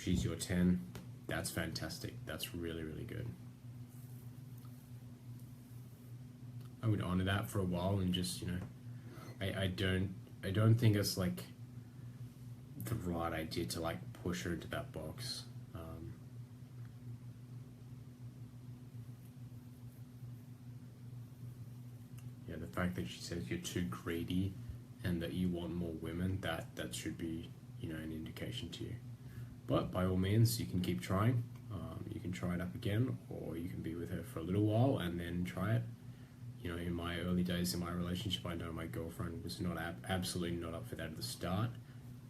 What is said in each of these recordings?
she's your 10. That's fantastic. That's really, really good. I would honor that for a while and just, you know, I don't think it's like the right idea to like push her into that box. Yeah, the fact that she says you're too greedy and that you want more women, that should be, you know, an indication to you. But by all means, you can keep trying. You can try it up again, or you can be with her for a little while and then try it. You know, in my early days in my relationship, I know my girlfriend was not absolutely not up for that at the start.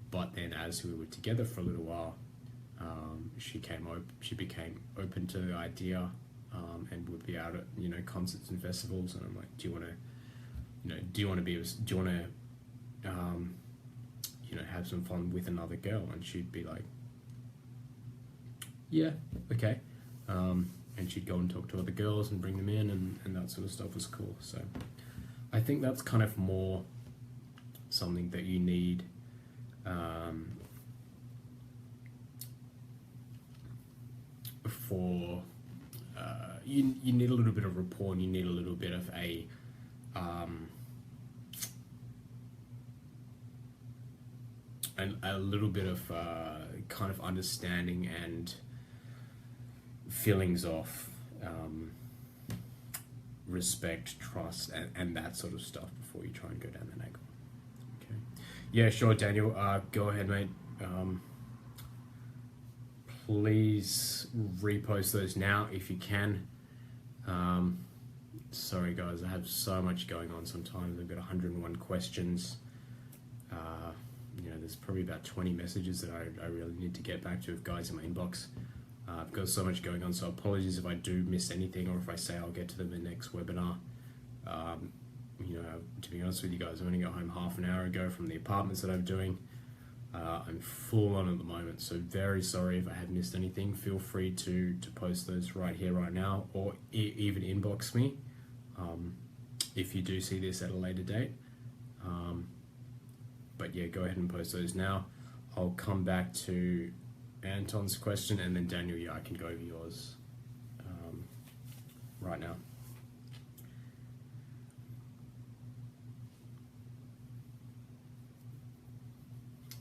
But then, as we were together for a little while, she became open to the idea, and would be out at, you know, concerts and festivals. And I'm like, do you want to, you know, have some fun with another girl? And she'd be like, yeah, okay. And she'd go and talk to other girls and bring them in, and that sort of stuff was cool. So I think that's kind of more something that you need for you need a little bit of rapport, and you need a little bit of a little bit of kind of understanding and feelings of respect, trust, and that sort of stuff before you try and go down that angle. Okay. Yeah, sure, Daniel. Go ahead, mate. Please repost those now if you can. Sorry, guys, I have so much going on sometimes. I've got 101 questions. You know, there's probably about 20 messages that I really need to get back to with guys in my inbox. I've got so much going on, so apologies if I do miss anything, or if I say I'll get to them in the next webinar. You know, to be honest with you guys, I only got home half an hour ago from the apartments that I'm doing. I'm full on at the moment, so very sorry if I have missed anything. Feel free to post those right here, right now, or even inbox me if you do see this at a later date. But yeah, go ahead and post those now. I'll come back to Anton's question, and then Daniel, yeah, I can go over yours right now.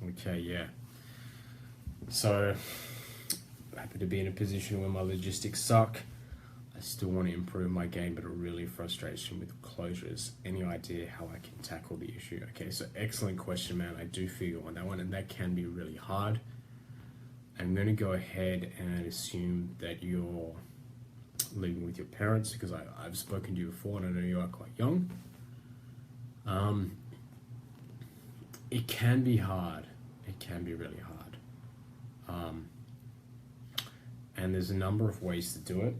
Okay, yeah. So, happy to be in a position where my logistics suck. I still want to improve my game, but it really frustrates me with closures. Any idea how I can tackle the issue? Okay, so excellent question, man. I do feel you on that one, and that can be really hard. I'm going to go ahead and assume that you're living with your parents, because I've spoken to you before and I know you are quite young. It can be hard. It can be really hard. And there's a number of ways to do it.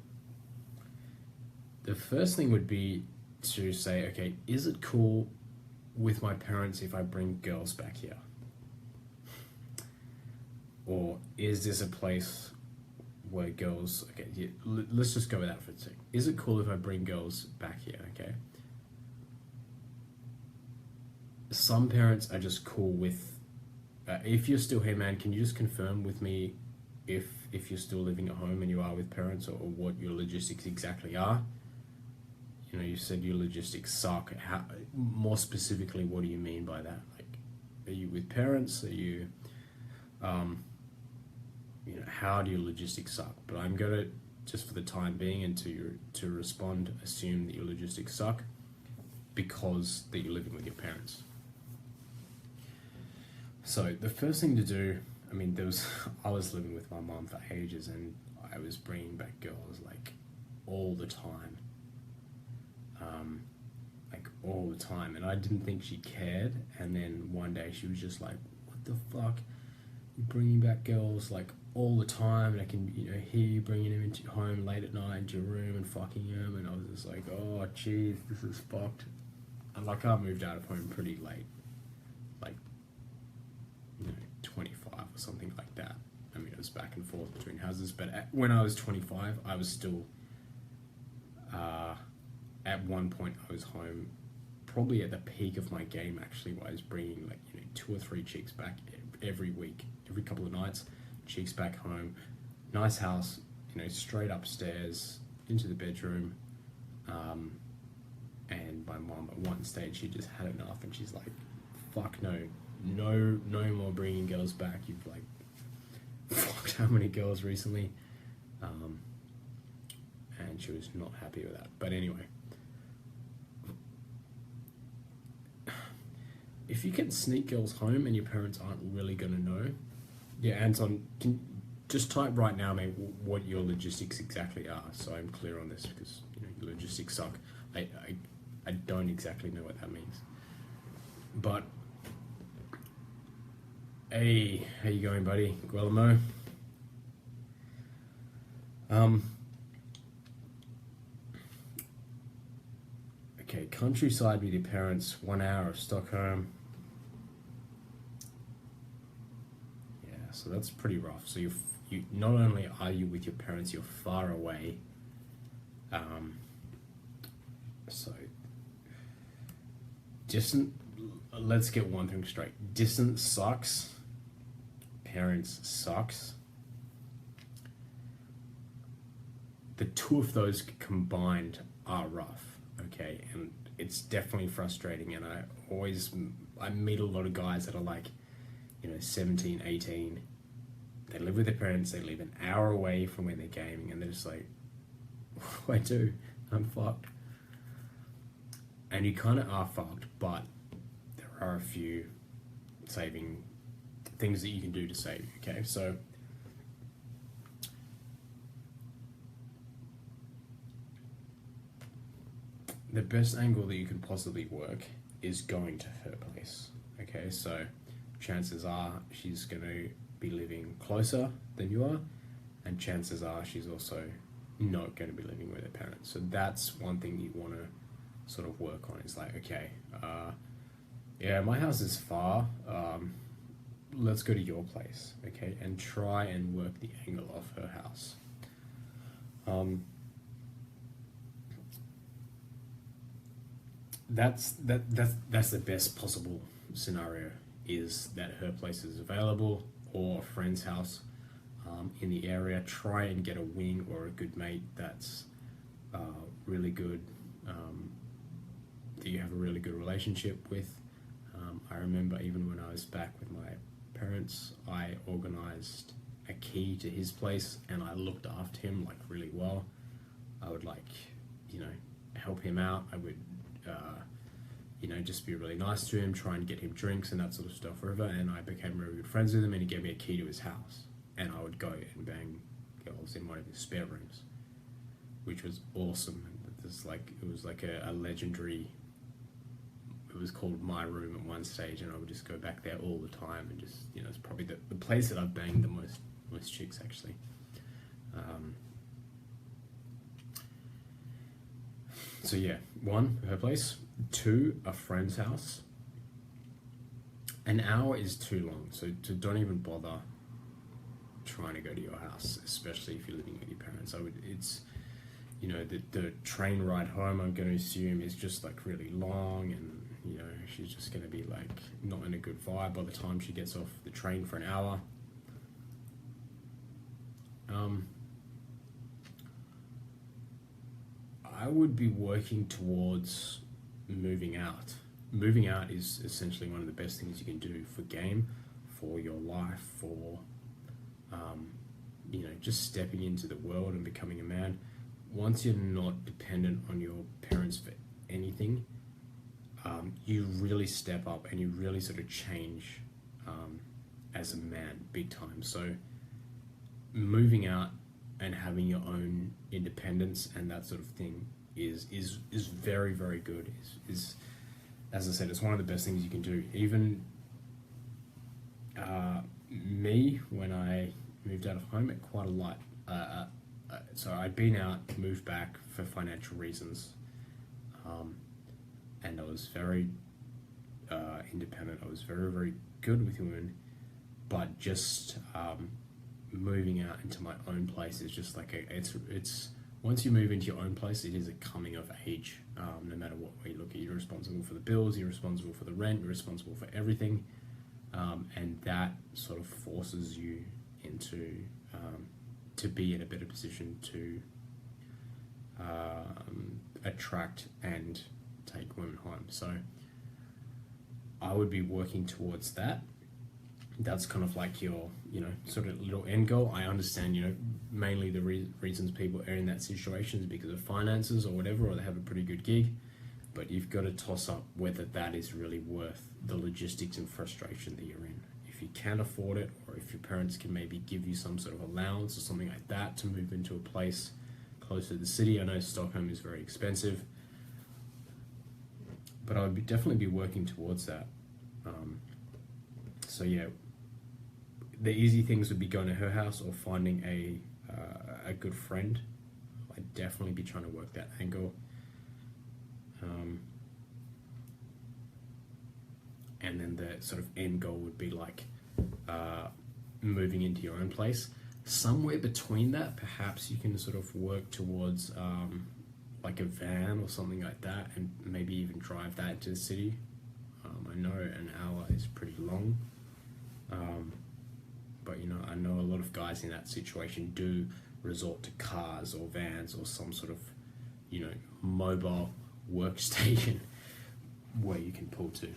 The first thing would be to say, okay, is it cool with my parents if I bring girls back here? Or is this a place where girls, okay, yeah, let's just go with that for a second. Is it cool if I bring girls back here, okay? Some parents are just cool with, if you're still here, man, can you just confirm with me if you're still living at home and you are with parents, or what your logistics exactly are? You know, you said your logistics suck. How, more specifically, what do you mean by that? Like, are you with parents? Are you, you know, how do your logistics suck? But I'm going to, just for the time being, and to respond, assume that your logistics suck because that you're living with your parents. So the first thing to do, I mean, I was living with my mom for ages, and I was bringing back girls like all the time. Like all the time, and I didn't think she cared. And then one day she was just like, "What the fuck? You're bringing back girls like all the time, and I can, you know, hear you bringing them into home late at night into your room and fucking them." And I was just like, "Oh, jeez, this is fucked." And like, I moved out of home pretty late, like, you know, 25 or something like that. I mean, it was back and forth between houses, but when I was 25, I was still. At one point, I was home, probably at the peak of my game, actually, where I was bringing, like, you know, 2 or 3 chicks back every week, every couple of nights, chicks back home, nice house, you know, straight upstairs into the bedroom. And my mom at one stage, she just had enough, and she's like, fuck no more bringing girls back. You've like fucked how many girls recently. And she was not happy with that. But anyway, if you can sneak girls home and your parents aren't really going to know, yeah, Anton, can just type right now, mate, what your logistics exactly are, so I'm clear on this, because you know, your logistics suck. I don't exactly know what that means. But hey, how you going, buddy? Guillermo? Okay, countryside with your parents, 1 hour of Stockholm. Yeah, so that's pretty rough. So you not only are you with your parents, you're far away. So distant. Let's get one thing straight. Distance sucks. Parents sucks. The two of those combined are rough, okay? And it's definitely frustrating, and I meet a lot of guys that are like, you know, 17, 18. They live with their parents, they live an hour away from where they're gaming, and they're just like, what do I do? I'm fucked. And you kind of are fucked, but there are a few saving things that you can do to save you, okay? So the best angle that you can possibly work is going to her place, okay? So chances are she's going to be living closer than you are, and chances are she's also not going to be living with her parents. So that's one thing you want to sort of work on, is like, okay, yeah, my house is far, let's go to your place, okay? And try and work the angle of her house. That's the best possible scenario, is that her place is available, or a friend's house in the area. Try and get a wing or a good mate that's really good, that you have a really good relationship with. I remember even when I was back with my parents, I organized a key to his place, and I looked after him like really well. I would, like, you know, help him out. I would you know, just be really nice to him, try and get him drinks and that sort of stuff forever. And I became really good friends with him, and he gave me a key to his house, and I would go and bang girls in one of his spare rooms, which was awesome. It was like a legendary, it was called My Room at one stage, and I would just go back there all the time, and just, you know, it's probably the place that I've banged the most chicks, actually. So yeah, 1, her place. 2, a friend's house. An hour is too long, so don't even bother trying to go to your house, especially if you're living with your parents. It's, you know, the train ride home, I'm going to assume, is just like really long, and, you know, she's just going to be like not in a good vibe by the time she gets off the train for an hour. I would be working towards moving out. Moving out is essentially one of the best things you can do for game, for your life, for you know, just stepping into the world and becoming a man. Once you're not dependent on your parents for anything, you really step up and you really sort of change as a man, big time. So moving out and having your own independence and that sort of thing is very, very good. Is as I said, it's one of the best things you can do. Even me, when I moved out of home, it quite a lot. So I'd been out, moved back for financial reasons, and I was very independent. I was very, very good with women, but just moving out into my own place is just like it's once you move into your own place, it is a coming of age. No matter what way you look at it, you're responsible for the bills, you're responsible for the rent, you're responsible for everything, and that sort of forces you into to be in a better position to attract and take women home. So I would be working towards that. That's kind of like your, sort of little end goal. I understand, mainly the reasons people are in that situation is because of finances or whatever, or they have a pretty good gig. But you've got to toss up whether that is really worth the logistics and frustration that you're in. If you can't afford it, or if your parents can maybe give you some sort of allowance or something like that to move into a place closer to the city. I know Stockholm is very expensive, but I would definitely be working towards that. So yeah, the easy things would be going to her house or finding a good friend. I'd definitely be trying to work that angle. And then the sort of end goal would be like moving into your own place. Somewhere between that, perhaps you can sort of work towards like a van or something like that, and maybe even drive that to the city. I know an hour is pretty long, but I know a lot of guys in that situation do resort to cars or vans or some sort of mobile workstation where you can pull to.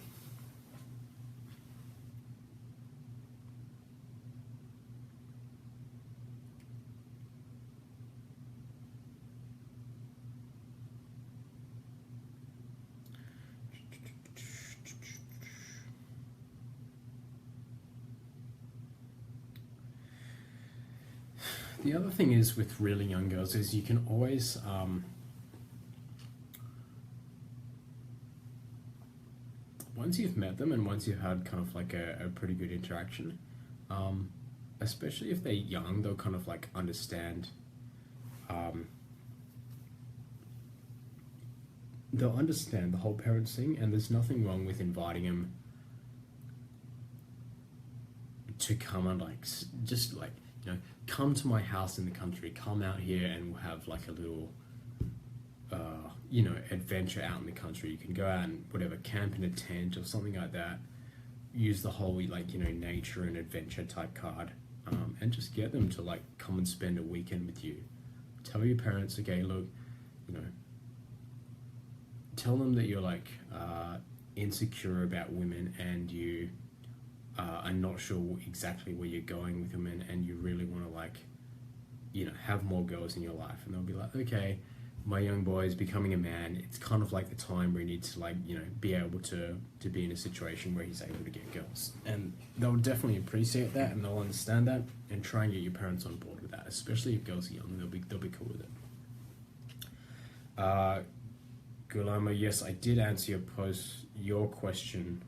The other thing is with really young girls is you can always once you've met them and once you've had kind of like a pretty good interaction, especially if they're young, they'll kind of like understand, they'll understand the whole parents thing, and there's nothing wrong with inviting them to come and like just like come to my house in the country, come out here and we'll have like a little adventure out in the country. You can go out and whatever, camp in a tent or something like that. Use the whole nature and adventure type card, and just get them to like come and spend a weekend with you. Tell your parents, okay, look, tell them that you're like insecure about women and you are not sure exactly where you're going with women, and you really want to like have more girls in your life. And they'll be like, okay, my young boy is becoming a man, it's kind of like the time where he needs to like be able to be in a situation where he's able to get girls. And they'll definitely appreciate that, and they'll understand that, and try and get your parents on board with that, especially if girls are young. They'll be cool with it. Gulama, yes, I did answer your question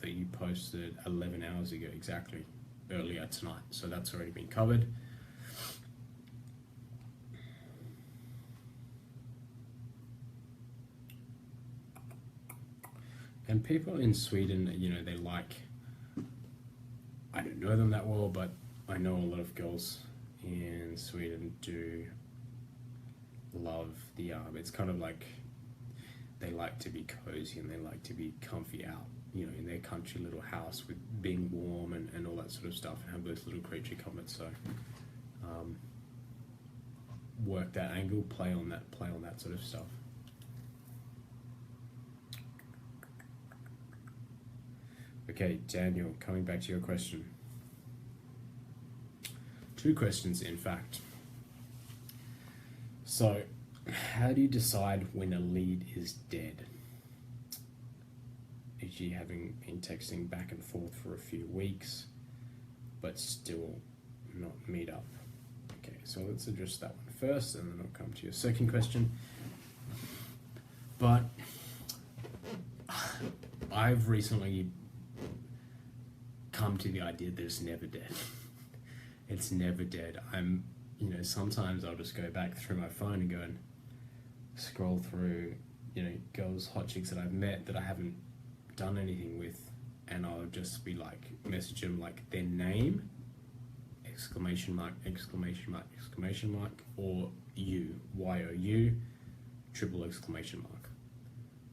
that you posted 11 hours ago exactly, earlier tonight, so that's already been covered. And people in Sweden, they like, I don't know them that well, but I know a lot of girls in Sweden do love the it's kind of like they like to be cozy and they like to be comfy out, in their country little house with being warm and all that sort of stuff, and have those little creature comforts. So work that angle, play on that sort of stuff. Okay, Daniel, coming back to your question. 2 questions, in fact. So, how do you decide when a lead is dead? E.g., having been texting back and forth for a few weeks, but still not meet up. Okay, so let's address that one first, and then I'll come to your second question. But I've recently come to the idea that it's never dead. It's never dead. Sometimes I'll just go back through my phone and go and scroll through, girls, hot chicks that I've met that I haven't done anything with, and I'll just be like, message them like their name, exclamation mark, exclamation mark, exclamation mark, or you, Y-O-U, triple exclamation mark.